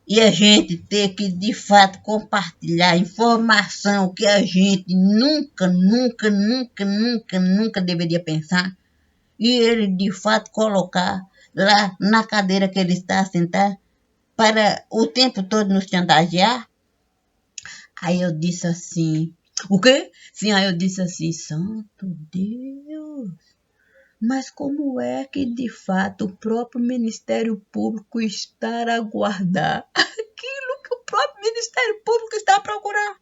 E a gente ter que, de fato, compartilhar informação que a gente nunca deveria pensar. E ele, de fato, colocar lá na cadeira que ele está sentado para o tempo todo nos chantagear. Aí eu disse assim, o quê? Sim, aí eu disse assim, santo Deus. Mas como é que, de fato, o próprio Ministério Público está a guardar aquilo que o próprio Ministério Público está a procurar?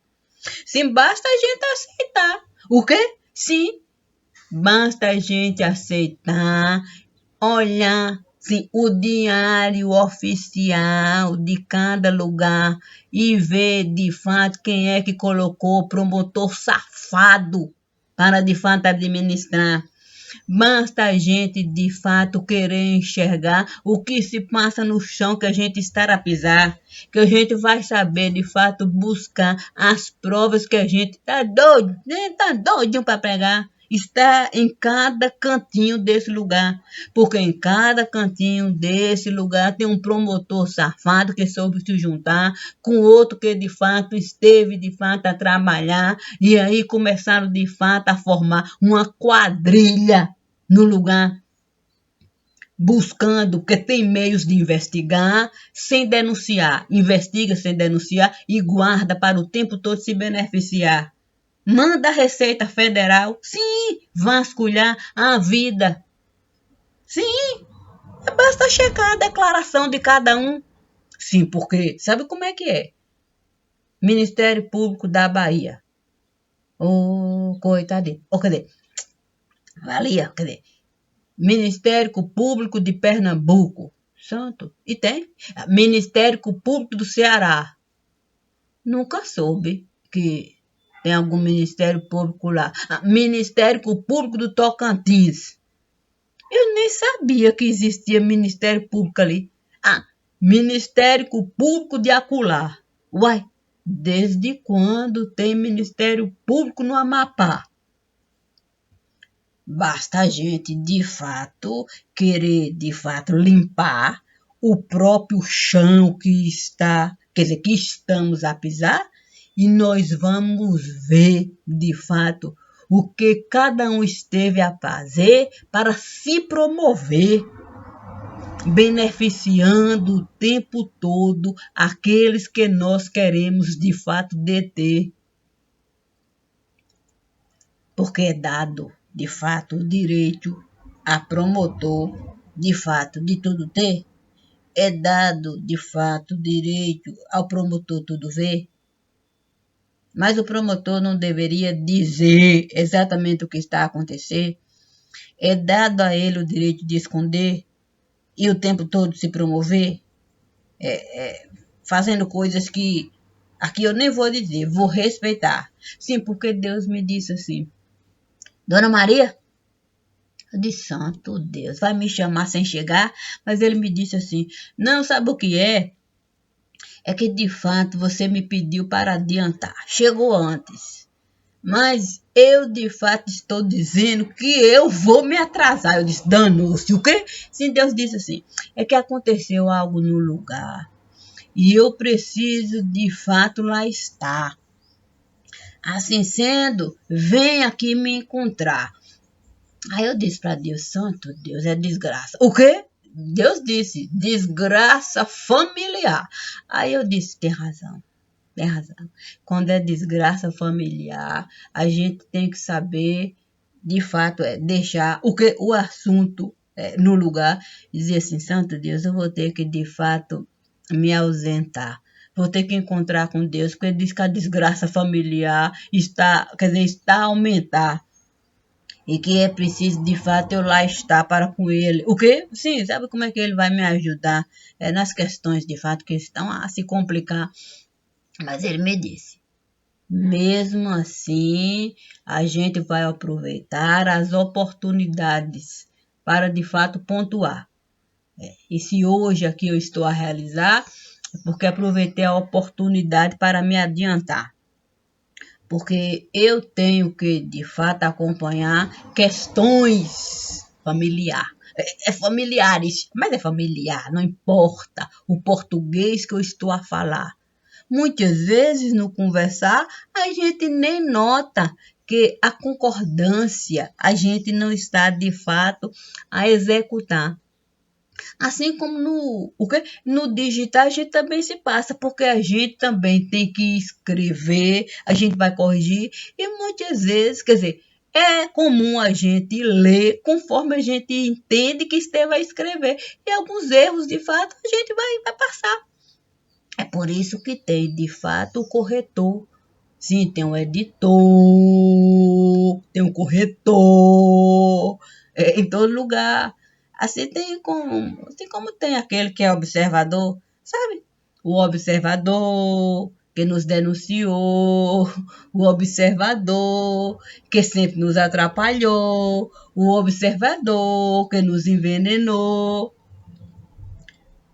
Sim, basta a gente aceitar. O quê? Sim, basta a gente aceitar, olhar sim, o diário oficial de cada lugar e ver, de fato, quem é que colocou o promotor safado para, de fato, administrar. Basta a gente, de fato, querer enxergar o que se passa no chão que a gente está a pisar, que a gente vai saber, de fato, buscar as provas que a gente está doido, está doidinho para pegar. Está em cada cantinho desse lugar, porque em cada cantinho desse lugar tem um promotor safado que soube se juntar com outro que de fato esteve de fato a trabalhar e aí começaram de fato a formar uma quadrilha no lugar, buscando, porque tem meios de investigar sem denunciar, investiga sem denunciar e guarda para o tempo todo se beneficiar. Manda a Receita Federal, sim, vasculhar a vida. Sim, basta checar a declaração de cada um. Sim, porque sabe como é que é? Ministério Público da Bahia. Coitadinho. Cadê? Valia, cadê? Ministério Público de Pernambuco. Santo. E tem? Ministério Público do Ceará. Nunca soube que tem algum Ministério Público lá. Ministério Público do Tocantins. Eu nem sabia que existia Ministério Público ali. Ministério Público de Acolá. Uai, desde quando tem Ministério Público no Amapá? Basta a gente, de fato, querer, de fato, limpar o próprio chão que está, quer dizer, que estamos a pisar, e nós vamos ver, de fato, o que cada um esteve a fazer para se promover, beneficiando o tempo todo aqueles que nós queremos, de fato, deter. Porque é dado, de fato, o direito a promotor, de fato, de tudo ter. É dado, de fato, o direito ao promotor tudo ver. Mas o promotor não deveria dizer exatamente o que está a acontecer. É dado a ele o direito de esconder e o tempo todo se promover, fazendo coisas que aqui eu nem vou dizer, vou respeitar. Sim, porque Deus me disse assim, Dona Maria, eu disse, santo Deus, vai me chamar sem chegar? Mas ele me disse assim, não, sabe o que é? é que de fato você me pediu para adiantar. Chegou antes. Mas eu de fato estou dizendo que eu vou me atrasar. Eu disse, danou-se. O quê? Sim, Deus disse assim, é que aconteceu algo no lugar. E eu preciso de fato lá estar. Assim sendo, vem aqui me encontrar. Aí eu disse para Deus, santo Deus, é desgraça. O quê? Deus disse, desgraça familiar. Aí eu disse, tem razão. Tem razão. Quando é desgraça familiar, a gente tem que saber, de fato, deixar o assunto no lugar e dizer assim, santo Deus, eu vou ter que, de fato, me ausentar. Vou ter que encontrar com Deus, porque ele diz que a desgraça familiar está a aumentar. E que é preciso, de fato, eu lá estar para com ele. O quê? Sim, sabe como é que ele vai me ajudar nas questões, de fato, que estão a se complicar. Mas ele me disse, mesmo assim, a gente vai aproveitar as oportunidades para, de fato, pontuar. E se hoje aqui eu estou a realizar, é porque aproveitei a oportunidade para me adiantar. Porque eu tenho que, de fato, acompanhar questões familiares. Familiares, mas é familiar, não importa o português que eu estou a falar. Muitas vezes, no conversar, a gente nem nota que a concordância a gente não está, de fato, a executar. Assim como no digital, a gente também se passa, porque a gente também tem que escrever, a gente vai corrigir, e muitas vezes, quer dizer, é comum a gente ler conforme a gente entende que esteve a escrever. E alguns erros, de fato, a gente vai passar. É por isso que tem, de fato, o corretor. Sim, tem um editor, tem um corretor, em todo lugar. Assim como tem aquele que é observador, sabe? O observador que nos denunciou, o observador que sempre nos atrapalhou, o observador que nos envenenou.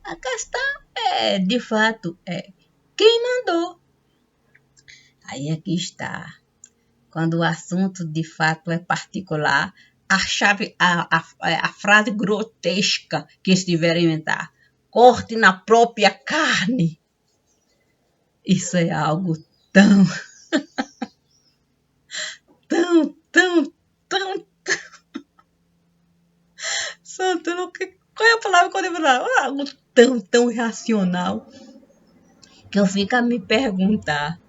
A questão de fato, quem mandou. Aí aqui está. Quando o assunto de fato é particular, a frase grotesca que estiver a inventar, corte na própria carne. Isso é algo tão, tão, tão, tão, santo, qual é a palavra que eu devo falar? Algo tão, tão irracional que eu fico a me perguntar.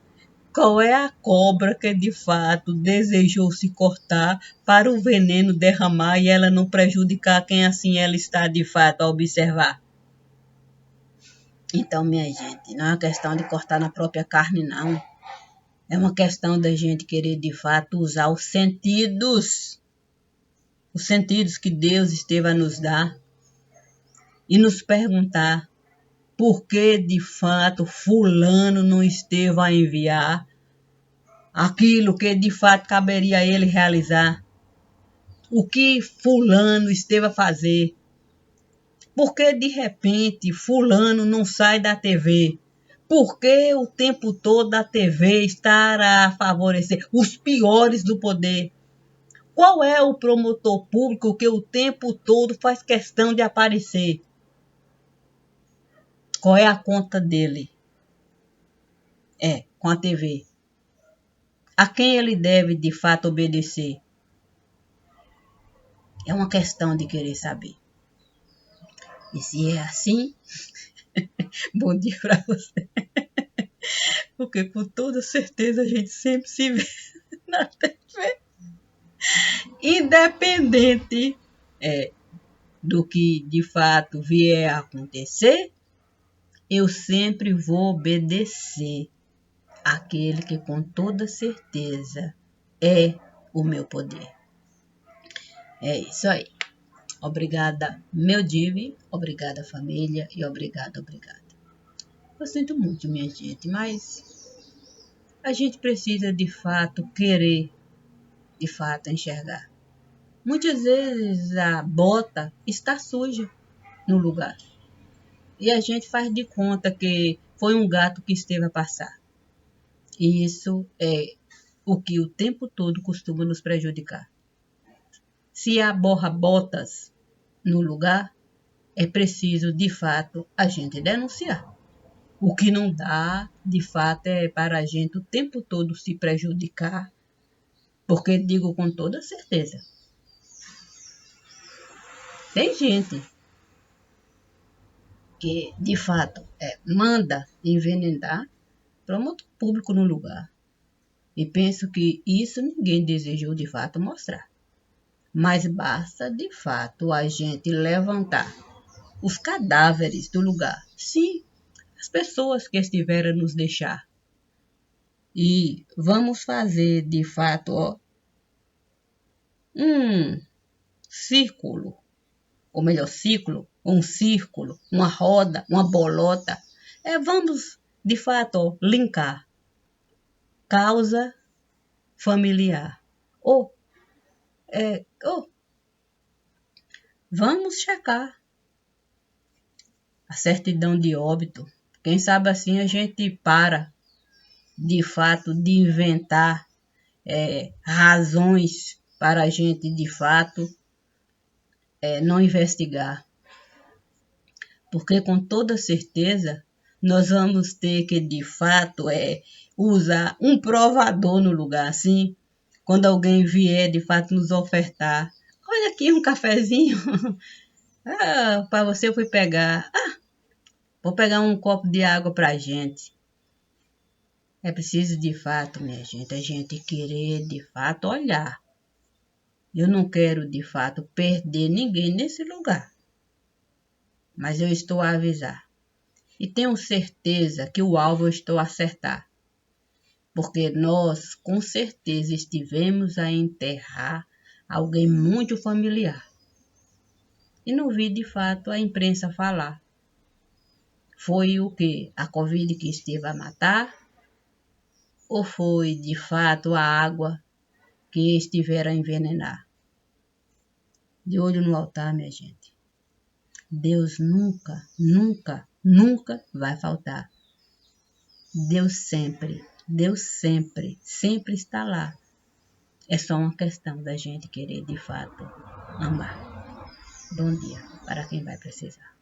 Qual é a cobra que de fato desejou se cortar para o veneno derramar e ela não prejudicar quem assim ela está de fato a observar? Então, minha gente, não é uma questão de cortar na própria carne, não. É uma questão da gente querer de fato usar os sentidos que Deus esteve a nos dar e nos perguntar por que de fato fulano não esteve a enviar aquilo que de fato caberia a ele realizar. O que fulano esteve a fazer? Por que de repente fulano não sai da TV? Por que o tempo todo a TV está a favorecer os piores do poder? Qual é o promotor público que o tempo todo faz questão de aparecer? Qual é a conta dele? Com a TV. A quem ele deve de fato obedecer? É uma questão de querer saber. E se é assim, bom dia para você. Porque com toda certeza a gente sempre se vê na TV. Independente do que de fato vier a acontecer, eu sempre vou obedecer àquele que com toda certeza é o meu poder. É isso aí. Obrigada, meu Divi, obrigada, família, e obrigada. Eu sinto muito, minha gente, mas a gente precisa de fato querer, de fato enxergar. Muitas vezes a bota está suja no lugar. e a gente faz de conta que foi um gato que esteve a passar. E isso é o que o tempo todo costuma nos prejudicar. Se há borra-botas no lugar, é preciso, de fato, a gente denunciar. O que não dá, de fato, é para a gente o tempo todo se prejudicar, porque digo com toda certeza, tem gente que, de fato, manda envenenar promotor público no lugar. E penso que isso ninguém desejou, de fato, mostrar. Mas basta, de fato, a gente levantar os cadáveres do lugar. Sim, as pessoas que estiveram a nos deixar. E vamos fazer, de fato, um círculo, ou melhor, um círculo, uma roda, uma bolota. Vamos, de fato, linkar causa familiar. Ou, vamos checar a certidão de óbito. Quem sabe assim a gente para, de fato, de inventar razões para a gente, de fato, não investigar. Porque com toda certeza nós vamos ter que, de fato, usar um provador no lugar, assim, quando alguém vier, de fato, nos ofertar. Olha aqui um cafezinho. Para você eu fui pegar. Vou pegar um copo de água para a gente. É preciso, de fato, minha gente, a gente querer, de fato, olhar. Eu não quero, de fato, perder ninguém nesse lugar. Mas eu estou a avisar. E tenho certeza que o alvo eu estou a acertar. Porque nós, com certeza, estivemos a enterrar alguém muito familiar. E não vi, de fato, a imprensa falar. Foi o quê? A Covid que esteve a matar? Ou foi, de fato, a água que estiveram a envenenar? De olho no altar, minha gente. Deus nunca, nunca, nunca vai faltar. Deus sempre, sempre está lá. É só uma questão da gente querer, de fato, amar. Bom dia para quem vai precisar.